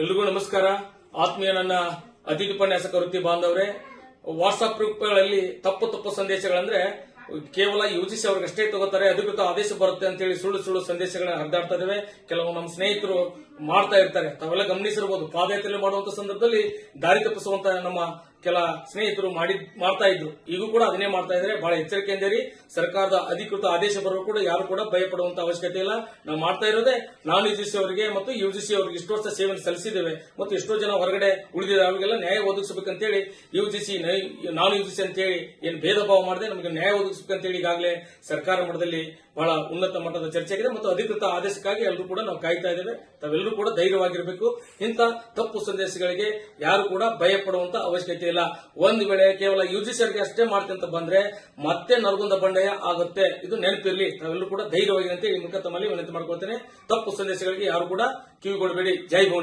ಎಲ್ರಿಗೂ ನಮಸ್ಕಾರ. ಆತ್ಮೀಯ ನನ್ನ ಅತಿಥಿ ಉಪನ್ಯಾಸಕ ವೃತ್ತಿ ಬಾಂಧವರೇ, ವಾಟ್ಸ್ಆಪ್ ಗ್ರೂಪ್ಗಳಲ್ಲಿ ತಪ್ಪು ಸಂದೇಶಗಳಂದ್ರೆ ಕೇವಲ ಯುಜಿಸಿ ಅವ್ರಿಗಷ್ಟೇ ತಗೋತಾರೆ, ಅಧಿಕೃತ ಆದೇಶ ಬರುತ್ತೆ ಅಂತೇಳಿ ಸುಳ್ಳು ಸಂದೇಶಗಳನ್ನ ಹರಿದಾಡ್ತಾ ಇದಾವೆ. ಕೆಲವು ನಮ್ಮ ಸ್ನೇಹಿತರು ಮಾಡ್ತಾ ಇರ್ತಾರೆ, ತಾವೆಲ್ಲ ಗಮನಿಸಿರಬಹುದು. ಪಾದಯಾತ್ರೆ ಮಾಡುವಂತ ಸಂದರ್ಭದಲ್ಲಿ ದಾರಿ ತಪ್ಪಿಸುವಂತ ನಮ್ಮ ಕೆಲ ಸ್ನೇಹಿತರು ಮಾಡ್ತಾ ಇದ್ರು. ಈಗೂ ಕೂಡ ಅದನ್ನೇ ಮಾಡ್ತಾ ಇದ್ದಾರೆ. ಬಹಳ ಎಚ್ಚರಿಕೆಯಿಂದ ಇರಿ. ಸರ್ಕಾರದ ಅಧಿಕೃತ ಆದೇಶ ಬರುವ ಕೂಡ ಯಾರು ಕೂಡ ಭಯ ಪಡುವಂತ ಅವಶ್ಯಕತೆ ಇಲ್ಲ. ನಾವು ಮಾಡ್ತಾ ಇರೋದೇ ನಾನ್ ಯುಜಿಸಿ ಅವರಿಗೆ ಮತ್ತು ಯುಜಿಸಿ ಅವರಿಗೆ ಇಷ್ಟು ವರ್ಷ ಸೇವೆಯನ್ನು ಸಲ್ಲಿಸಿದ್ದೇವೆ ಮತ್ತು ಎಷ್ಟೋ ಜನ ಹೊರಗಡೆ ಉಳಿದಿದ್ದಾರೆ, ಅವರಿಗೆಲ್ಲ ನ್ಯಾಯ ಒದಗಿಸಬೇಕಂತೇಳಿ ಯುಜಿಸಿ ನಾನ್ ಯುಜಿಸಿ ಅಂತೇಳಿ ಏನು ಭೇದ ಭಾವ ಮಾಡದೆ ನಮಗೆ ನ್ಯಾಯ ಒದಗಿಸಬೇಕಂತೇಳಿ ಈಗಾಗಲೇ ಸರ್ಕಾರ ಮಟ್ಟದಲ್ಲಿ ಬಹಳ ಉನ್ನತ ಮಟ್ಟದ ಚರ್ಚೆ ಆಗಿದೆ ಮತ್ತು ಅಧಿಕೃತ ಆದೇಶಕ್ಕಾಗಿ ಎಲ್ಲರೂ ಕೂಡ ನಾವು ಕಾಯ್ತಾ ಇದ್ದೇವೆ. ತಾವೆಲ್ಲರೂ ಕೂಡ ಧೈರ್ಯವಾಗಿರಬೇಕು. ಇಂಥ ತಪ್ಪು ಸಂದೇಶಗಳಿಗೆ ಯಾರು ಕೂಡ ಭಯ ಪಡುವಂತ ಅವಶ್ಯಕತೆ ಇಲ್ಲ. ಒಂದು ವೇಳೆ ಕೇವಲ ಯುಜಿಸಿ ಅವರಿಗೆ ಅಷ್ಟೇ ಮಾಡ್ತೀನಿ ಅಂತ ಬಂದ್ರೆ ಮತ್ತೆ ನರಗುಂದ ಬಂಡೆಯ ಆಗುತ್ತೆ. ಇದು ನೆನಪಿರಲಿ. ತಾವೆಲ್ಲರೂ ಕೂಡ ಧೈರ್ಯವಾಗಿರಂತೆ ಈ ಮೂಲಕ ತಮ್ಮಲ್ಲಿ ವಿನಂತಿ ಮಾಡ್ಕೊಳ್ತೇನೆ. ತಪ್ಪು ಸಂದೇಶಗಳಿಗೆ ಯಾರು ಕೂಡ ಕಿವಿಗೊಡಬೇಡಿ. ಜೈ ಭುವನೇಶ್ವರಿ.